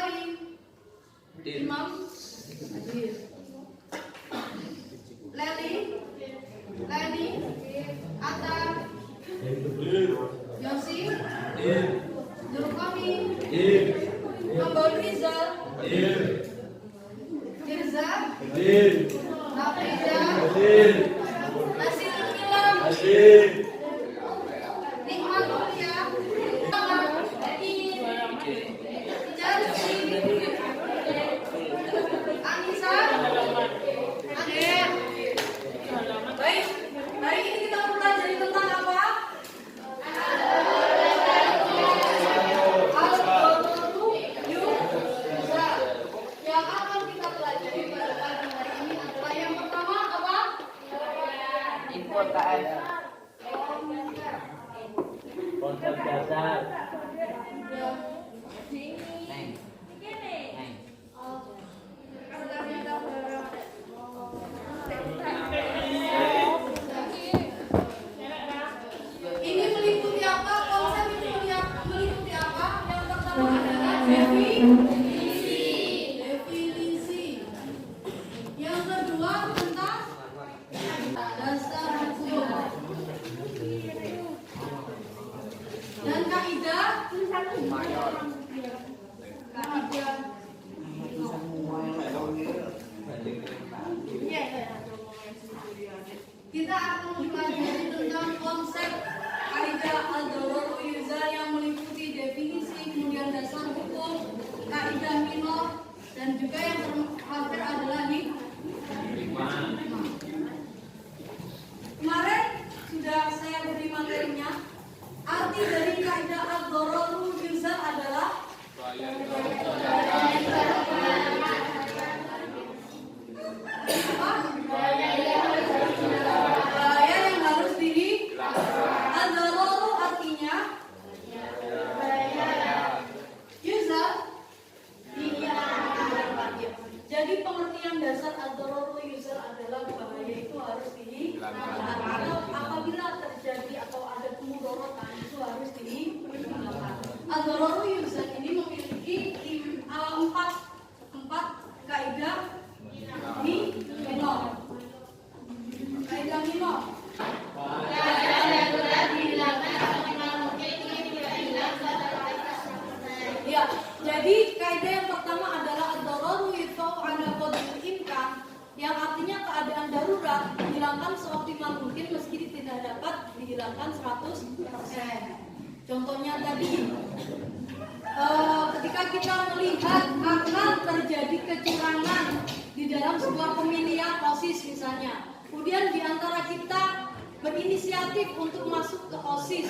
Bukhari. Imam Hadir. Leni Atta Yosi Zulkami Abul Rizal Mirza Afriza Nasirul Milam Nikmatul Ya Jarsi Anissa Aden. Baik, hari ini kita mempelajari tentang apa? Al-Qur'anu Yuza. Yang akan kita pelajari pada pagi hari ini adalah yang pertama apa? Infotaan. Konsep dasar. Ini meliputi apa? Konsep ini meliputi apa? Yang pertama adalah definisi. Yang kedua tentang dasar hukum. Dan kaidah. Kita akan mempelajari tentang konsep kaidah al-daruratu yuza yang meliputi definisi, kemudian dasar hukum, kaidah minor, dan juga yang terakhir adalah hikmah. Kemarin sudah saya beri materinya. Arti dari kaidah al-daruratu yuza adalah bahaya yang harus al-dararu artinya yuza. Jadi pengertian dasar al-dararu yuza adalah bahaya itu harus dihilangkan atau apabila terjadi atau ada kemudorotan itu harus dihilangkan. Al-dararu yuza ini memiliki empat kaidah minor. Kaidah minor. Ya, jadi kaidah yang pertama adalah ad-dararu yutfa'u 'ala qadril imkan, yang artinya keadaan darurat dihilangkan seoptimal mungkin meski tidak dapat dihilangkan 100%. Contohnya tadi ketika kita melihat akan terjadi kecurangan di dalam sebuah pemilihan OSIS misalnya, kemudian di antara kita berinisiatif untuk masuk ke OSIS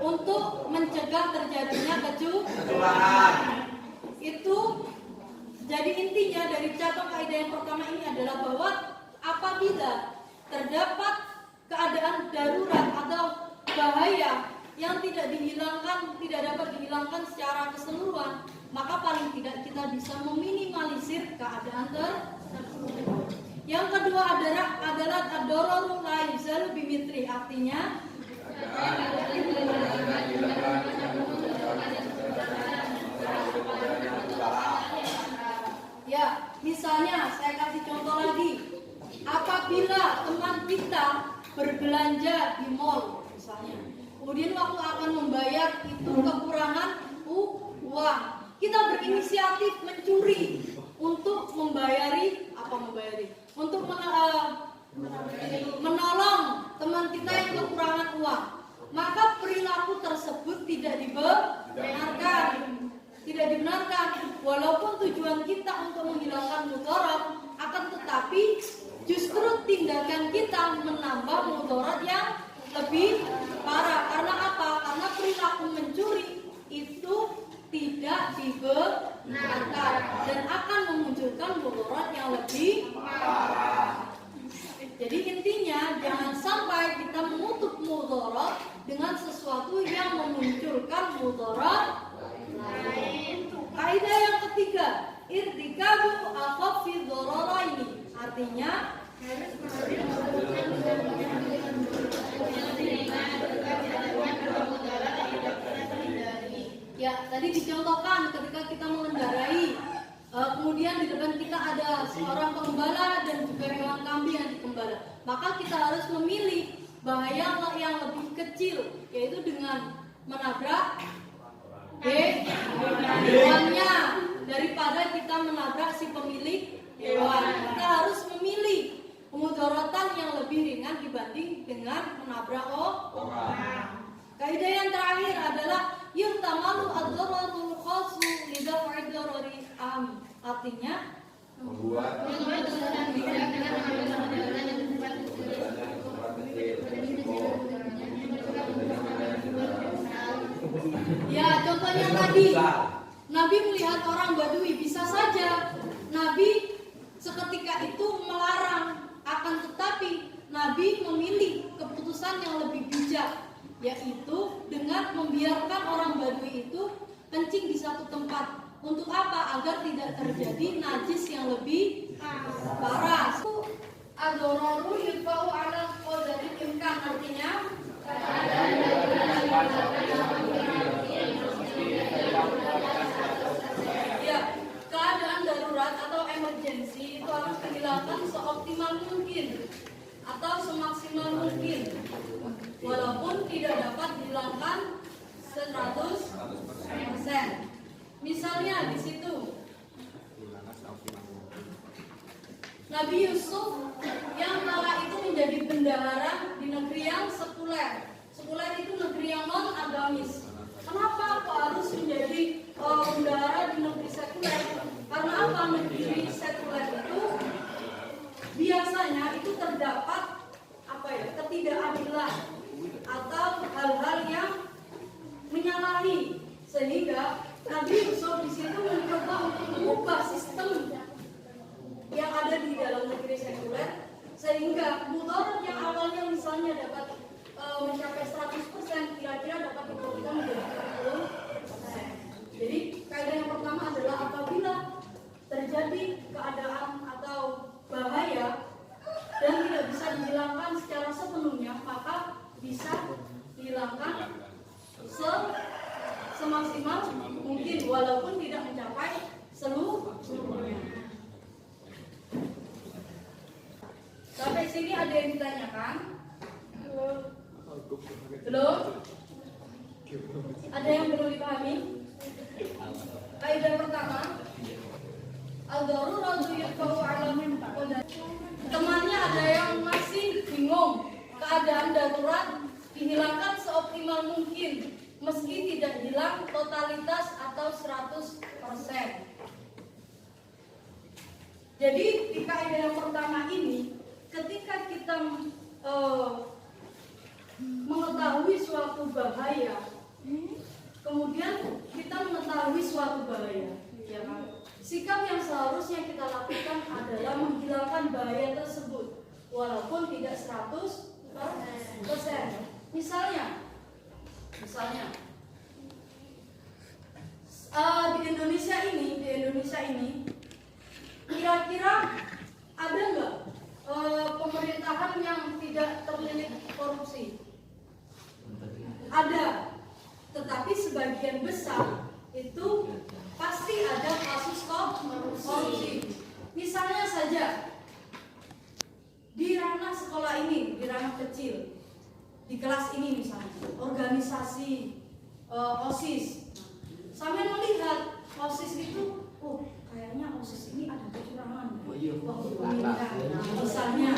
untuk mencegah terjadinya kecurangan. Itu jadi intinya dari cabang kaidah yang pertama ini adalah bahwa apabila terdapat keadaan darurat atau bahaya yang tidak dapat dihilangkan secara keseluruhan, maka paling tidak kita bisa meminimalisir keadaan tersebut. Yang kedua adalah ad-dararu la yuzalu bimithli, artinya ya, misalnya saya kasih contoh lagi. Apabila teman kita berbelanja di mall misalnya, kemudian waktu akan membayar itu kekurangan uang, kita berinisiatif mencuri untuk untuk menolong teman kita yang kekurangan uang, maka perilaku tersebut tidak dibenarkan walaupun tujuan kita untuk menghilangkan mudarat, akan tetapi justru tindakan kita menambah mudarat yang lebih parah. Karena apa? Karena perilaku mencuri itu tidak dibenarkan dan akan memunculkan mudarat yang lebih parah. Jadi intinya jangan sampai kita menutup mudarat dengan sesuatu yang memunculkan mudarat lain. Kaidah yang ketiga, irtikabu akhaffi dhararaini, artinya ya, tadi dicontohkan ketika kita mengendarai Kemudian di depan kita ada seorang pengembala dan juga hewan kambing yang dikembala. Maka kita harus memilih bahaya yang lebih kecil, yaitu dengan menabrak hewannya daripada kita menabrak si pemilik hewan. Kita harus memilih mudarotan yang lebih ringan dibanding dengan menabrak orang. Kaidah yang terakhir adalah yuhtamalu ad-dararul khasu lidaf'i darari am. Artinya membuat ya, contohnya tadi Nabi melihat orang Badui, bisa saja Nabi seketika itu melarang, akan tetapi Nabi memilih keputusan yang lebih bijak, yaitu dengan membiarkan orang Badui itu kencing di satu tempat. Untuk apa? Agar tidak terjadi najis yang lebih parah. Ad-dararu yudfa'u 'ala qadari imkan, artinya ya, keadaan darurat atau emergensi itu harus dihilangkan seoptimal mungkin atau semaksimal mungkin, walaupun tidak dapat dihilangkan 100%. Misalnya di situ Nabi Yusuf yang kala itu menjadi bendahara di negeri yang sekuler. Sekuler itu negeri yang non agamis. Kenapa kok harus menjadi bendahara di negeri sekuler? Karena apa? Negeri sekuler itu biasanya itu terdapat ketidakadilan atau hal-hal yang menyalahi, sehingga Nabi Yusuf di situ mencoba untuk mengubah sistem yang ada di dalam negeri sekuler, sehingga mudarat yang awalnya misalnya dapat mencapai 100%, kira-kira dapat diturunkan menjadi 40%. Jadi kaidah yang pertama adalah apabila terjadi keadaan atau bahaya dan tidak bisa dihilangkan secara sepenuhnya, maka bisa dihilangkan semaksimal mungkin, walaupun tidak mencapai seluruhnya. Sampai sini ada yang ditanyakan? Belum? Ada yang perlu dipahami? Kaidah pertama, al-daruratu yudfa'u 'ala min qadar. Temannya ada yang masih bingung. Keadaan darurat dihilangkan seoptimal mungkin, meski tidak hilang totalitas atau 100%. Jadi di kaidah yang pertama ini, ketika kita mengetahui suatu bahaya, kemudian kita mengetahui suatu bahaya, ya kan? Sikap yang seharusnya kita lakukan adalah menghilangkan bahaya tersebut, walaupun tidak 100%. Misalnya di Indonesia ini kira-kira ada nggak pemerintahan yang tidak terlilit korupsi? Ada, tetapi sebagian besar itu pasti ada kasus korupsi. Misalnya saja di ranah sekolah ini, di ranah kecil, di kelas ini misalnya, organisasi OSIS. Sampai melihat OSIS itu, kayaknya OSIS ini ada kecurangan. Misalnya,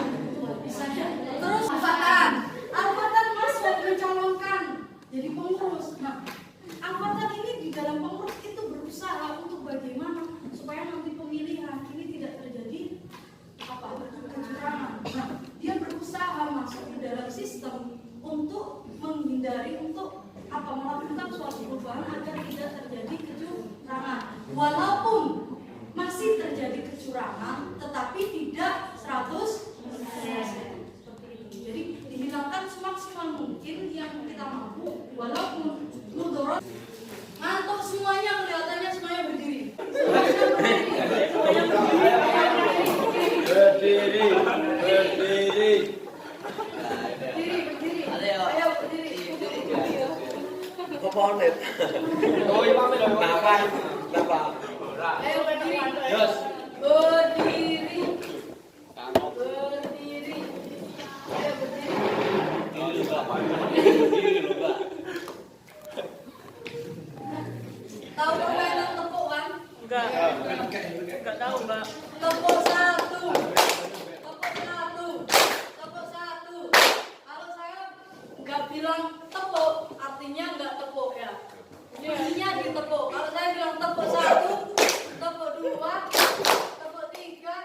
terus Al-Fatan masuk mencalonkan jadi pengurus. Nah, Al-Fatan ini di dalam pengurus itu berusaha untuk bagaimana supaya nanti pemilihan ini tidak terjadi kecurangan. Nah, dia berusaha masuk ke dalam sistem untuk menghindari, untuk melakukan suatu perubahan agar tidak terjadi kecurangan. Walaupun masih terjadi kecurangan, tetapi tidak 100%. Jadi dihilangkan semaksimal mungkin yang kita mampu, walaupun mudarat. Ngantuk semuanya, kelihatannya semuanya berdiri. berdiri. Ayo berdiri. Apa pohon itu? Oh, iya, kenapa? Ayo berdiri. Yos. Berdiri. Berdiri. Ayo berdiri. Tahu permainan tepuk kan? Enggak tahu, Mbak. Tepuk satu. Tepuk satu. Tepuk satu. Kalau saya nggak bilang tepuk, artinya nggak tepuk ya. Bunyinya ditepuk. Kalau saya bilang tepuk satu, tepuk dua, tepuk tiga.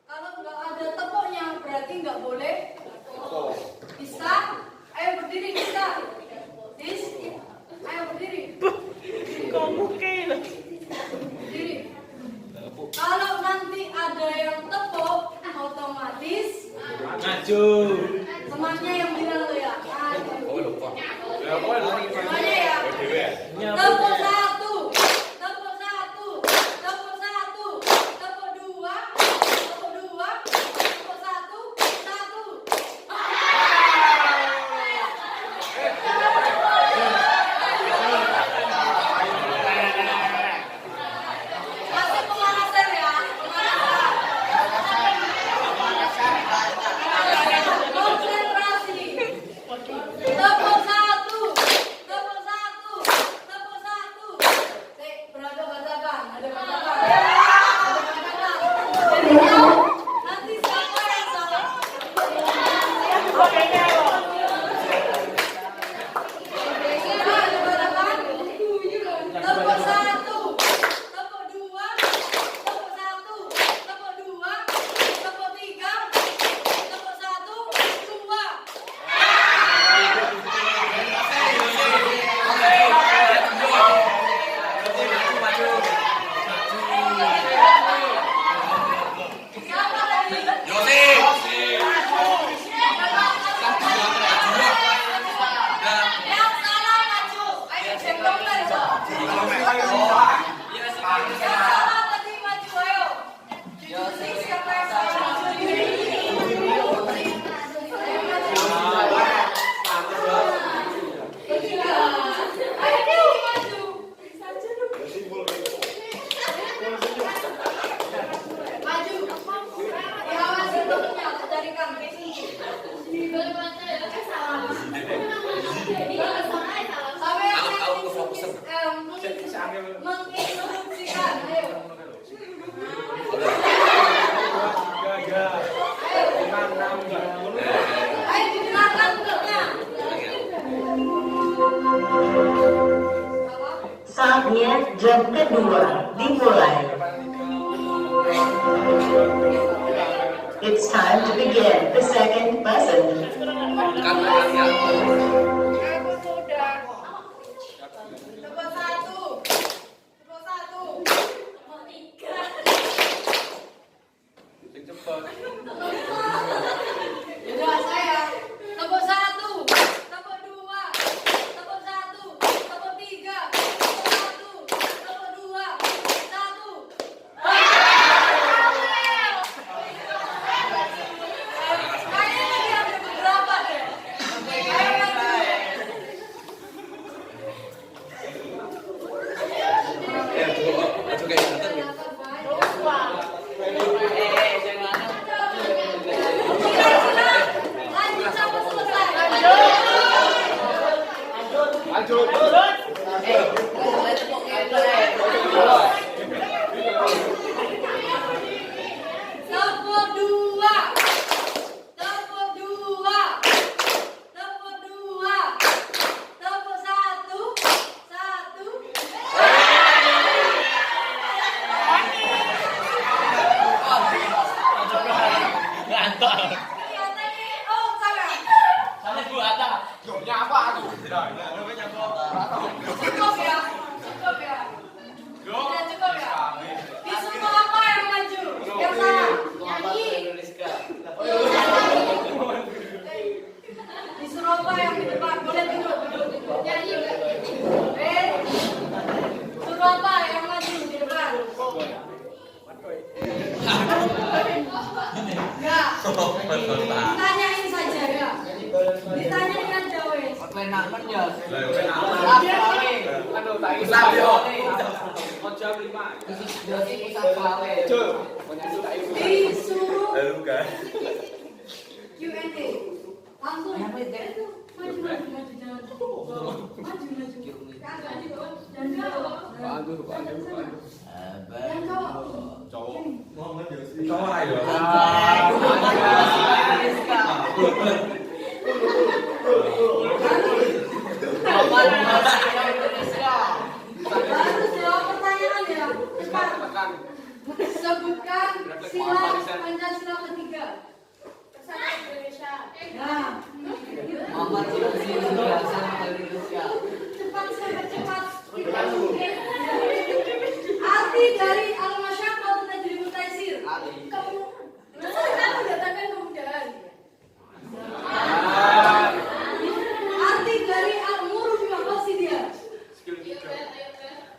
Kalau nggak ada tepuknya berarti nggak boleh. Bisa? Ayo berdiri bisa. Ayo berdiri. Kok mungkin? Berdiri. Kalau nanti ada yang tepuk, otomatis Maju. temannya yang bilang tuh ya. Maju. Semuanya ya. Nyapu. Tepuk satu, tepuk satu, tepuk satu, tepuk dua, tepuk satu, satu. Masih pemanasan ya, konsentrasi. Tepuk satu, tepuk satu, tepuk satu. Beragam-agaman, ada beragam. Jadi nanti siapa yang salah? Tepuk satu, tepuk dua, tepuk satu, tepuk dua, tepuk tiga, tepuk satu, dua. Siapa tadi? Yang salah maju. Ayo jempol aja. Yang salah tadi maju ayo. Jujur siapa yang salah? Ayo maju. Maju. Diawasi tepuknya, tak carikan. Sampai menginstruksikan, ayo. Ayo didengarkan tepuknya. Saatnya jam kedua dimulai. It's time to begin the second lesson. Tepuk satu. Tepuk satu. Tepuk tiga. Udah saya. Tepuk satu. Tepuk dua. Tepuk satu. Tepuk tiga. Tepuk satu. Tepuk dua. Satu. Kayaknya lagi ada beberapa deh. Ayo maju. Lanjut sampai selesai. Tepuk dua. Tepuk dua. Tepuk dua. Tepuk satu. Satu. Kelihatannya oh salah. Cukup ya. Cukup ya. Sudah cukup ya. Disuruh apa yang maju? Yang salah. Nyanyi. Disuruh apa yang di depan? Boleh duduk. Nyanyi enggak? Suruh apa yang maju di depan? Enggak. Ditanyain saja ya. Ditanyain aja wes. Disuruh Lalu kan? Q&A. Langsung. Maju, jangan. Maju. Dan jawab. Dan jawab. Cowok ayo. Harus jawab pertanyaan ya. Cepat. Sebutkan sila Pancasila ketiga. Persatuan Indonesia. Nah, cepat. Arti dari al-masyaqqah tajlibut taysir. Kamu datangkan kemudahan. Arti dari al-muru bimaqasidiyah.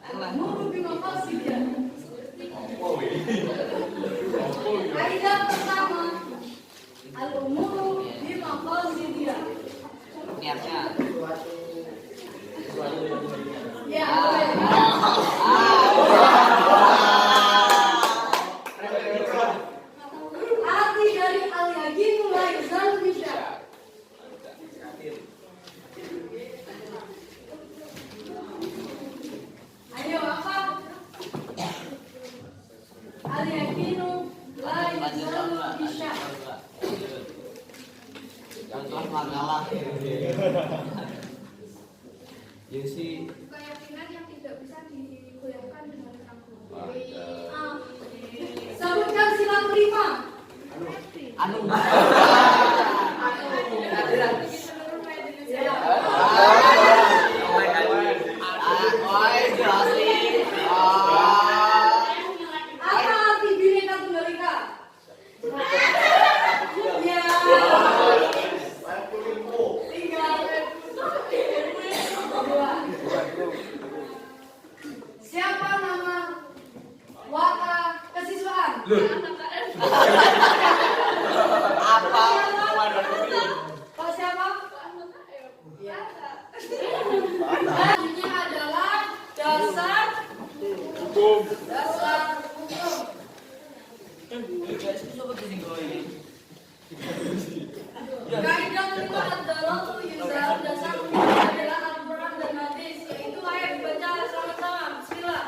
Al-muru bimaqasidiyah. Kaidah pertama, al-umuru bimaqasidiyah. Ya, arti dari al-yaqinu la yuzalu bisyak. Ayo apa? Al-yaqinu la yuzalu bisyak. Keyakinan yang tidak bisa digoyahkan dengan ragu. Sebutkan sila kelima. Apa arti Bhinneka Tunggal Ika? Ya. Tiga. Dua. Siapa nama waka kesiswaan? Pak siapa? Ya. Selanjutnya adalah dasar hukum. Kaidah kelima adalah yuzar dasar hukum adalah Al-Quran dan hadis, yaitu ayat dibaca sama-sama. Bismillah.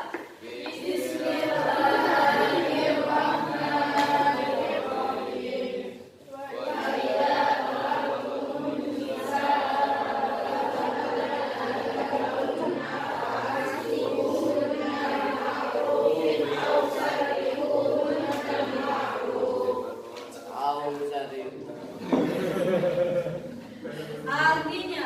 Artinya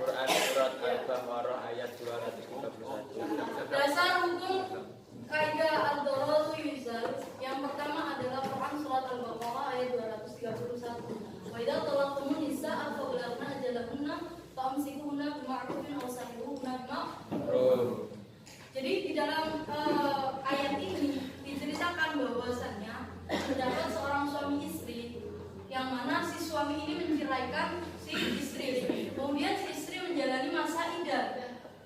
Quran surat Al-Baqarah ayat 231. dasar hukum kaidah ad-daruratu yuzal. Yang pertama adalah Quran surat Al-Baqarah ayat 231. Wa idza talaqtumun nisaa fa balagna ajalahunna fa amsikuhunna bima'rufin aw sarrihuhunna bima'ruf. Jadi di dalam ayat ini diceritakan bahwasannya terdapat seorang suami istri yang mana si suami ini menceraikan si istri. Kemudian si istri menjalani masa iddah.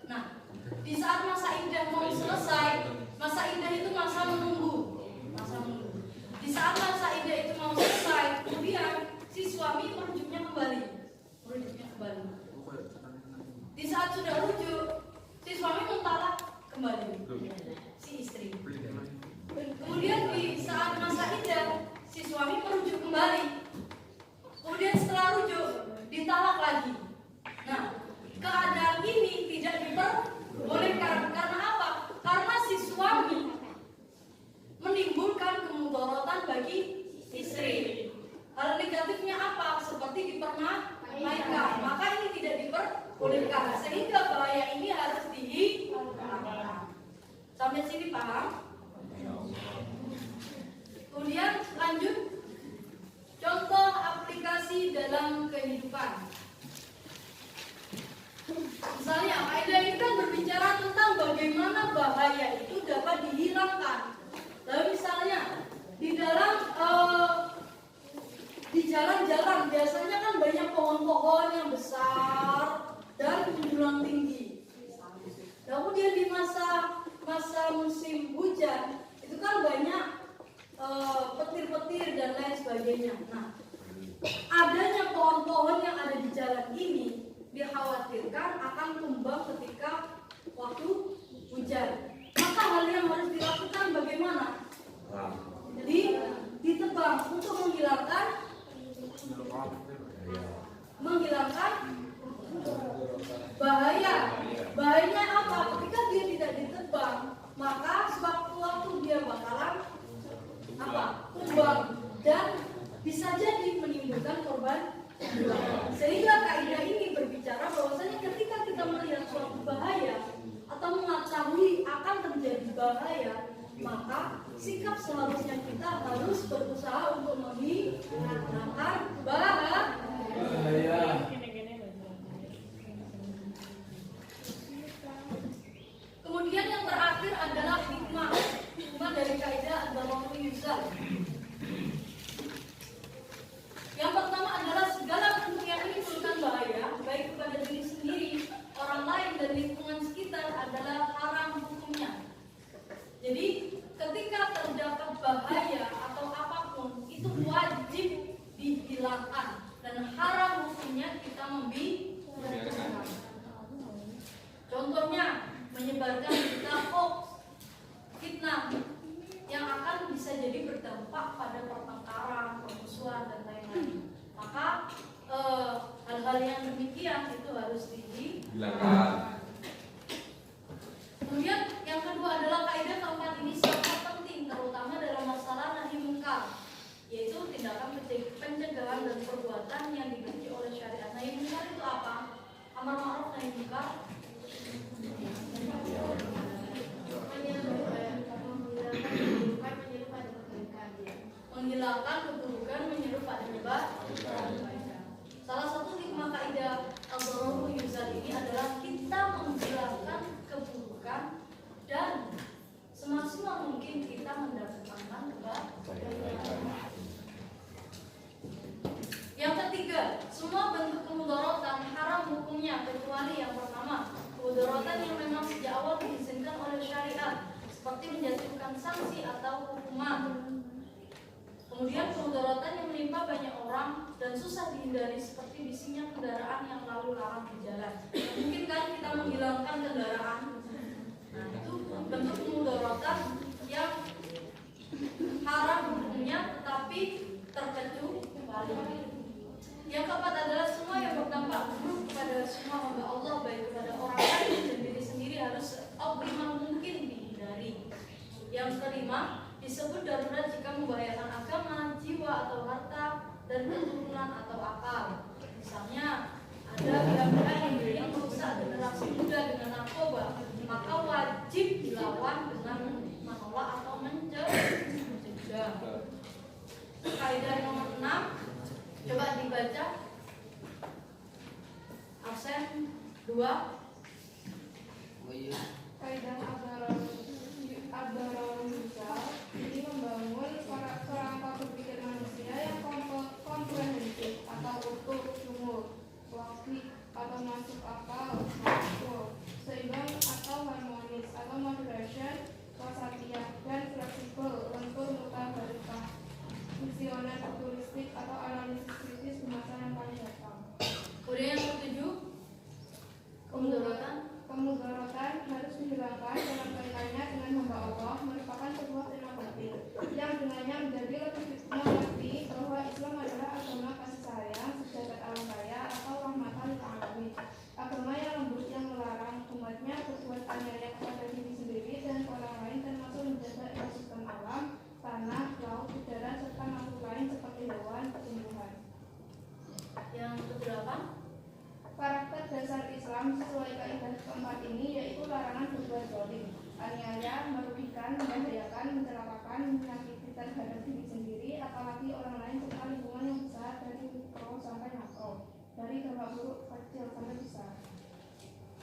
Nah, di saat masa iddah mau selesai, masa iddah itu masa menunggu. Di saat masa iddah itu mau selesai, kemudian si suami merujuknya kembali. Di saat sudah rujuk, si suami mentalak kembali si istri. Kemudian di saat masa iddah, si suami merujuk kembali. Kemudian setelah rujuk, ditalak lagi. Nah, keadaan ini tidak diperbolehkan. Karena apa? Karena si suami menimbulkan kemudaratan bagi istri. Hal negatifnya apa? Seperti dipernahaikan. Maka ini tidak diperbolehkan. Sehingga bahaya ini harus dihilangkan. Sampai sini paham? Kemudian lanjut. Contoh aplikasi dalam kehidupan. Misalnya, kaidah ini kan berbicara tentang bagaimana bahaya itu dapat dihilangkan. Lalu misalnya di dalam di jalan-jalan biasanya kan banyak pohon-pohon yang besar dan menjulang tinggi. Kemudian di masa musim hujan itu kan banyak petir-petir dan lain sebagainya. Nah, adanya pohon-pohon yang ada di jalan ini dikhawatirkan akan tumbang ketika waktu hujan. Maka hal yang harus dilakukan bagaimana? Jadi ditebang untuk menghilangkan bahaya. Bahayanya apa? Ketika dia tidak ditebang, maka sewaktu-waktu dia bakalan tumbang dan bisa jadi menimbulkan korban. Sehingga kaidah ini berbicara bahwasanya ketika kita melihat suatu bahaya atau mengetahui akan terjadi bahaya, maka sikap seharusnya kita harus berusaha untuk menghilangkan bahaya. Kemudian yang terakhir adalah hikmah. Hikmah dari kaidah ad-darurul yuzal. Yang pertama adalah segala bentuk yang menimbulkan bahaya, baik kepada diri sendiri, orang lain, dan lingkungan sekitar adalah haram hukumnya. Jadi ketika terdapat bahaya atau apapun, itu wajib dihilangkan dan haram hukumnya kita membiarkan. Contohnya menyebarkan berita hoax, fitnah yang akan bisa jadi berdampak pada pertengkaran, permusuhan dan lain-lain. Maka hal-hal yang demikian itu harus dihilangkan. Kemudian yang kedua adalah kaidah keempat ini sangat penting, terutama dalam masalah nahi mungkar, yaitu tindakan pencegahan dan perbuatan yang dibenci oleh syariat. Nahi mungkar itu apa? Amar ma'ruf nahi mungkar. Menghilangkan keburukan, menyeru pada kebaikan. Salah satu hikmah kaidah ad-darurul yuzal ini adalah kita menghilangkan keburukan dan semaksimal mungkin kita mendatangkan kebaikan. Yang ketiga, semua bentuk kemudaratan haram hukumnya kecuali yang pertama, kemudaratan yang memang sejak awal diizinkan oleh syariat, seperti menjatuhkan sanksi atau hukuman. Kemudian kemudaratan yang menimpa banyak orang dan susah dihindari, seperti bisinya kendaraan yang lalu lalang di jalan. Mungkin kan kita menghilangkan kendaraan. Nah, itu bentuk kemudaratan yang haram hukumnya tetapi terkecuali. Yang keempat adalah semua yang berdampak buruk kepada semua hamba Allah, baik kepada orang lain dan diri sendiri, harus optimal mungkin dihindari. Yang kelima, disebut darurat jika membahayakan agama, jiwa atau harta, dan keturunan atau akal. Misalnya ada pihak-pihak yang ingin merusak generasi muda dengan narkoba, maka wajib dilawan dengan menolak atau mencegah. Kaidah nomor 6, coba dibaca. Absen 2. Kaidah ad-darurul yuzal ini membangun kerangka berpikir manusia yang komprehensif atau utuh, sumur, logik atau masuk akal, seimbang atau harmonis atau moderation, wasatiyah dan fleksibel, lentur mutabarikah, visioner, futuristik atau analisis kritis di masa yang paling datang. Kemudian yang ketujuh, kemudaratan harus dihilangkan dalam kaitannya dengan hamba Allah merupakan sebuah tema penting yang dengannya menjadi lebih mengerti bahwa Islam adalah agama kasih sayang, sejagat alam raya atau rahmatan lil alamin, agama yang lembut yang melarang umatnya berbuat aniaya kepada diri sendiri dan orang lain, termasuk menjaga ekosistem alam, tanah, laut, udara serta makhluk lain seperti hewan, tumbuhan. yang kedelapan, Karakter dasar Islam sesuai kaidah keempat ini yaitu larangan berbuat zalim, aniaya, merugikan, membahayakan, mencelakakan, menyakiti terhadap diri sendiri, apalagi orang lain serta lingkungan yang besar, dari mikro sampai makro, dari dampak buruk kecil sampai besar.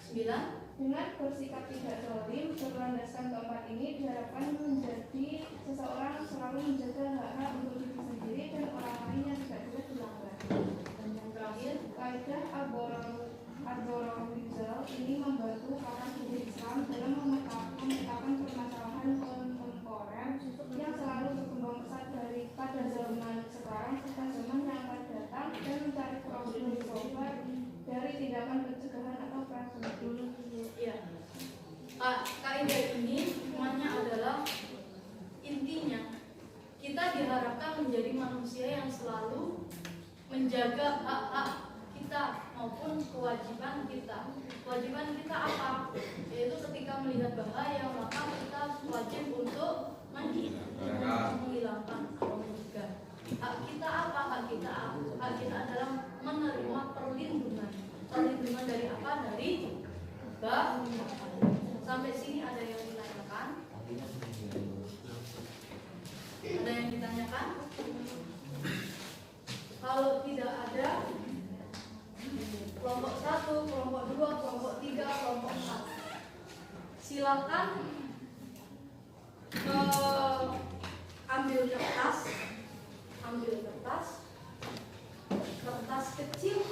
9. Dengan bersikap tidak zalim berlandaskan keempat ini diharapkan menjadi seseorang selalu menjaga hak-hak untuk diri sendiri dan orang lain yang tidak boleh dilanggar. Dan yang terakhir, kaidah Ad-Dororizal ini membantu para guru Islam dalam memetakan permasalahan kontemporer yang selalu berkembang pesat pada zaman sekarang serta zaman yang akan datang dan mencari problem solver dari tindakan pencegahan atau preventif. Ya. Kaidah ini semuanya adalah intinya kita diharapkan menjadi manusia yang selalu menjaga hak-hak kita maupun kewajiban kita. Kewajiban kita apa? Yaitu ketika melihat bahaya maka kita wajib untuk menghilangkan atau mencegah. Hak kita apa? Hak kita adalah menerima perlindungan. Perlindungan dari apa? Dari bahaya. Sampai sini ada yang ditanyakan? Ada yang ditanyakan? Kalau tidak ada, kelompok 1, kelompok 2, kelompok 3, kelompok 4. Silakan ambil kertas kecil,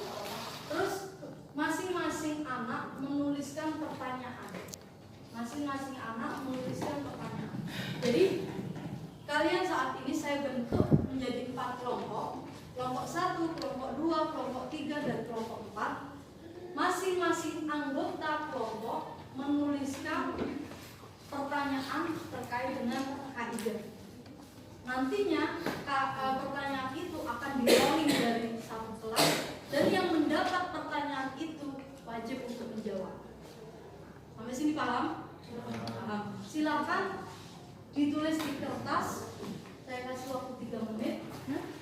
terus masing-masing anak menuliskan pertanyaan. Jadi kalian saat ini saya bentuk menjadi 4 kelompok. Kelompok 1, kelompok 2, kelompok 3, dan kelompok 4. Masing-masing anggota kelompok menuliskan pertanyaan terkait dengan kaidah. Nantinya pertanyaan itu akan di-rolling dari satu kelas dan yang mendapat pertanyaan itu wajib untuk menjawab. Sampai sini paham? Paham. Silakan ditulis di kertas. Saya kasih waktu 3 menit.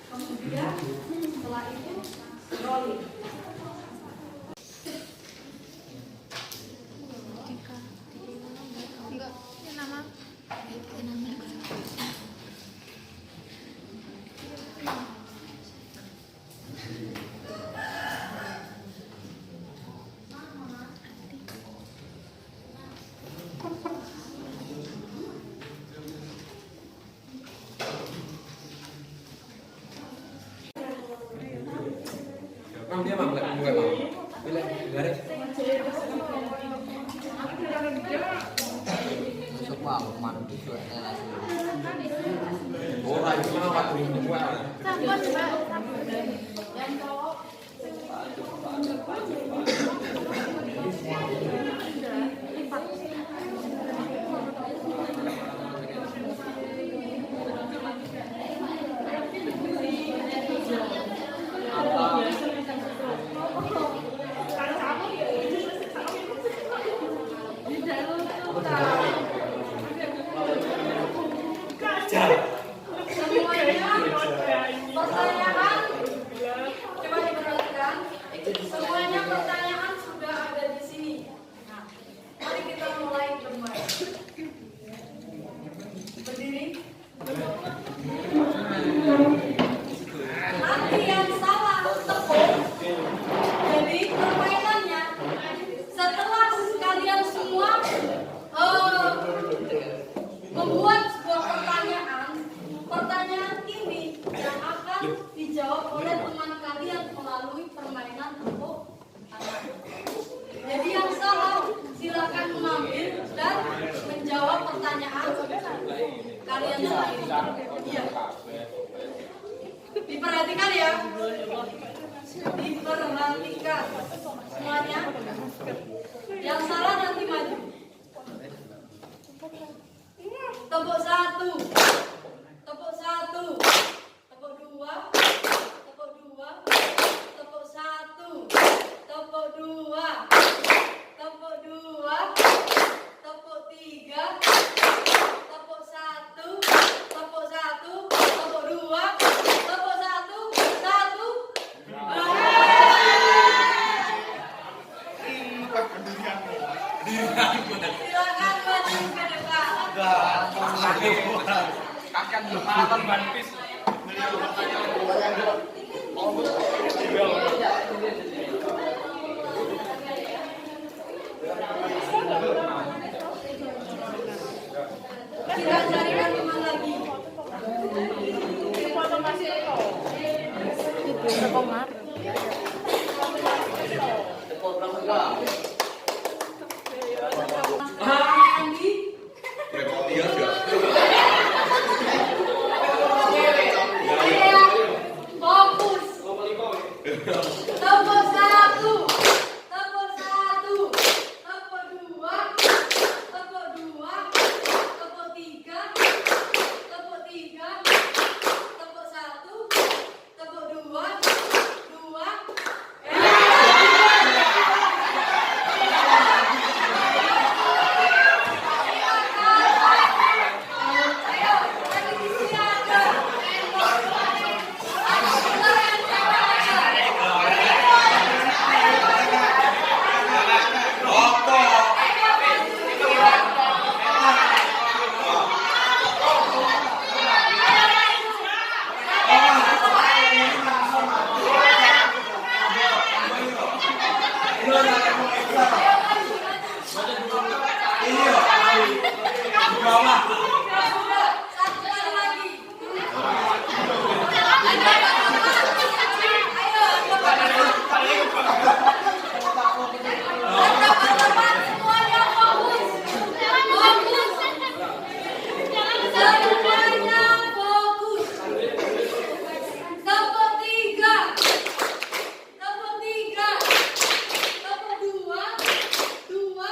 Kemudian setelah itu rolling. Dia mau nggak mau? Pilih garis. Coba Lukman itu Ora iki mana waktu ini gua. Pertanyaan, coba diperhatikan. Semuanya pertanyaan sudah ada di sini. Nah, mari kita mulai bermain. Berdiri. Nanti yang salah tepuk. Jadi permainannya setelah kalian semua membuat sebuah pertanyaan ini yang akan dijawab oleh teman kalian melalui permainan tepuk tangan. Jadi yang salah silakan mengambil dan menjawab pertanyaan kalian sendiri. Iya. Diperhatikan ya. Diperhatikan semuanya. Yang salah nanti maju. Tepuk 1. Tepuk 1. Tepuk 2. Tepuk 2. Tepuk 1. Tepuk 2. Tepuk 2. Tepuk 3. Tepuk 1. Tepuk 1. Tepuk 2. Tepuk 1. 1. Silakan maju ke depan. Akan berpalan banpis. Tidak jaringan di mana lagi? Foto masih itu. Andi. Iya, fokus. Tepuk satu, tepuk satu, tepuk dua, tepuk dua, tepuk tiga, tepuk tiga, tepuk satu, tepuk dua, dua. Ayo, lagi disiapkan. Sudah, satu kali lagi. Ayo, teman-teman semuanya fokus. Fokus. Semuanya fokus. Tepuk tiga. Tepuk tiga. Tepuk dua. Dua.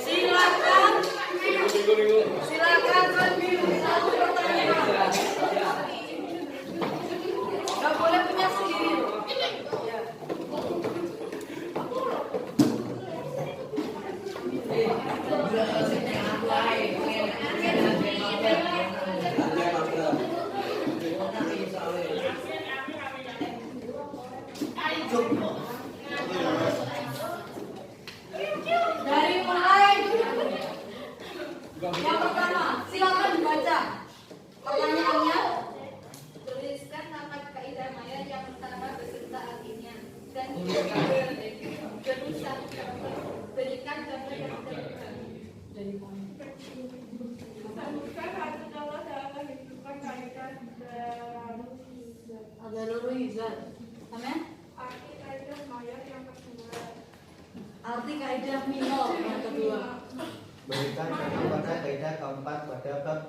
Silakan. Silakan review satu pertanyaan. Gak boleh punya sendiri. Ya. Dari mulai yang pertama, silakan dibaca pertanyaannya. Tuliskan nama kaidah maya yang pertama beserta artinya dan kedua berikan gambar yang terdekat. Sebutkan arti Allah dalam kehidupan kaidah Ada Ruizal. Amin. arti kaidah maya yang kedua. Arti kaidah minor yang kedua. Berikan contoh pada kaidah keempat pada bab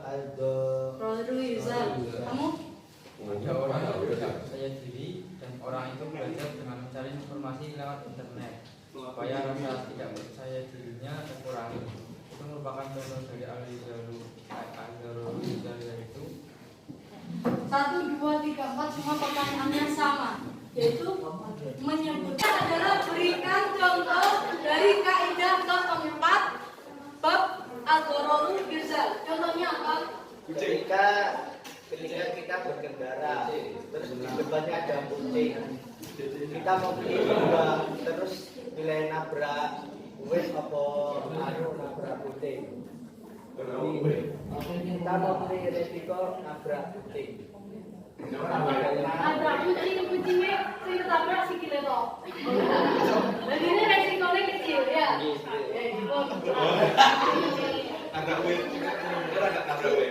Ruizal. Kamu? Ada orang yang percaya diri dan orang itu belajar dengan mencari informasi lewat internet supaya rasa tidak percaya dirinya terkurangi. Itu merupakan contoh dari al-Ghazali yaitu 1, 2, 3, 4 semua pertanyaannya sama, yaitu menyebutkan adalah berikan contoh dari kaidah keempat bab al-Ghazali Ghazal. Contohnya apa? ketika kita berkendara terus di depannya ada kucing, kita mau beli dua terus nilai nabrak wes apa nabrak kucing, kita mau beli resiko nabrak kucing. Nabrak kucingnya sing ketabrak sikile to. Jadi ini resikonya kecil ya. Nabrak weh. Kira enggak nabrak weh.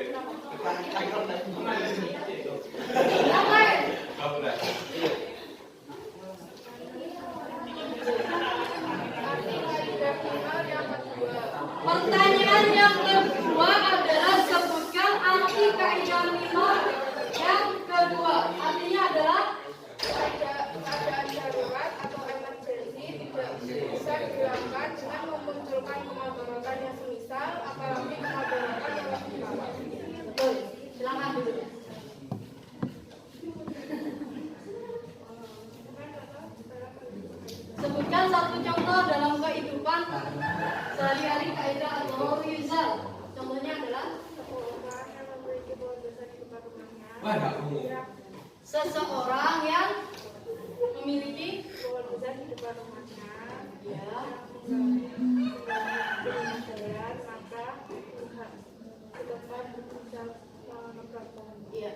Pertanyaan yang kedua adalah sebutkan arti kaidah minor yang kedua. Artinya adalah Keadaan darurat atau emergensi tidak bisa dilakukan dengan memunculkan kemudaratan yang semisal, apalagi kemudaratan yang lebih parah. betul. Silakan dulu. Sebutkan satu contoh dalam kehidupan sehari-hari kaidah al-Rizal. Contohnya adalah seseorang yang memiliki pohon besar di depan rumahnya. Wah, nggak umum. seseorang yang memiliki Pohon besar di depan rumahnya. ya Dengan jalan maka setempat bisa menabrak pohon. Iya.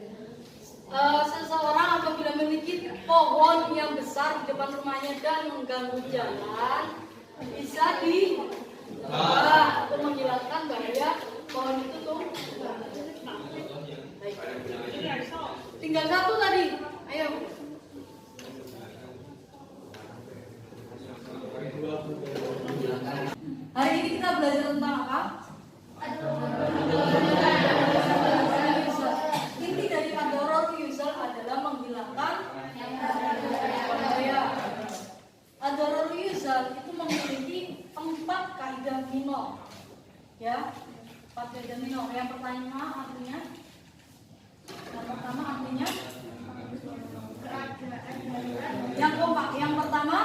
Seseorang apabila memiliki pohon yang besar di depan rumahnya dan mengganggu jalan, bisa ditebang untuk menghilangkan bahaya pohon itu tuh. Baik. Tinggal satu tadi. Ayo. Hari ini kita belajar tentang apa? Inti dari ad-dararul yuzal adalah menghilangkan bahaya. Ad-dararul yuzal itu memiliki 4 kaidah minor. Ya, 4 kaidah minor. Yang pertama artinya yang kompak. Yang pertama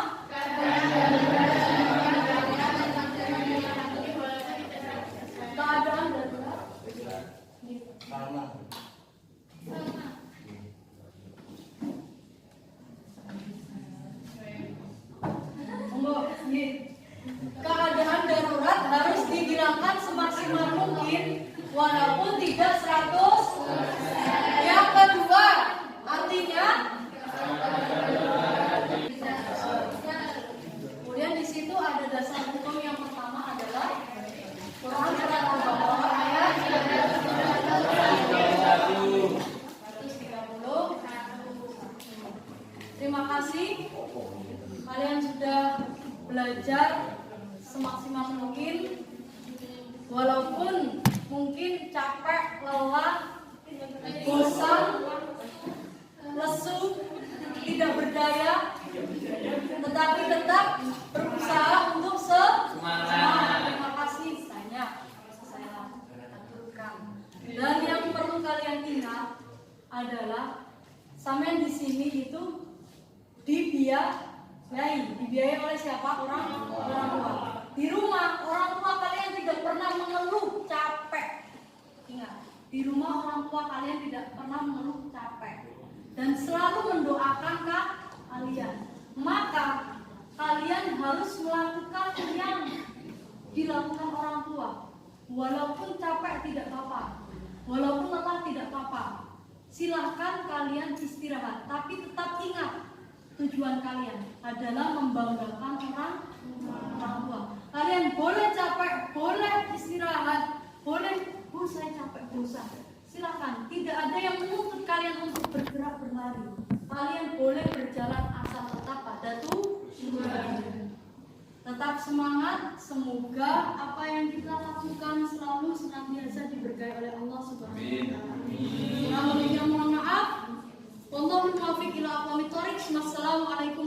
keadaan darurat. Keadaan darurat harus dihilangkan semaksimal mungkin walaupun tidak 100%. Yang kedua, artinya kemudian di situ ada dasar hukum yang pertama adalah Quran surat Al-Baqarah ayat 130. Terima kasih. Kalian sudah belajar semaksimal mungkin, walaupun mungkin capek, lelah, bosan, lesu, tidak berdaya, tetapi tetap berusaha untuk semangat. Terima kasih, banyak bisa saya aturkan. Dan yang perlu kalian ingat adalah sampean di sini itu dibiayai oleh siapa? Orang tua. Di rumah orang tua kalian tidak pernah mengeluh capek. Ingat, di rumah orang tua kalian tidak pernah mengeluh capek dan selalu mendoakan kalian. Maka kalian harus melakukan yang dilakukan orang tua. Walaupun capek tidak apa-apa, walaupun lelah tidak apa-apa. Silahkan kalian istirahat, tapi tetap ingat tujuan kalian adalah membanggakan orang tua. Kalian boleh capek, boleh istirahat, boleh saya capek, bosan. Silakan, tidak ada yang menuntut kalian untuk bergerak berlari. Kalian boleh berjalan asal tetap pada tujuan. Tetap semangat, semoga apa yang kita lakukan selalu senantiasa diberkahi oleh Allah Subhanahu wa Ta'ala. Mohon maaf. Wallahu muwaffiq ila aqwamit thoriq. Wassalamualaikum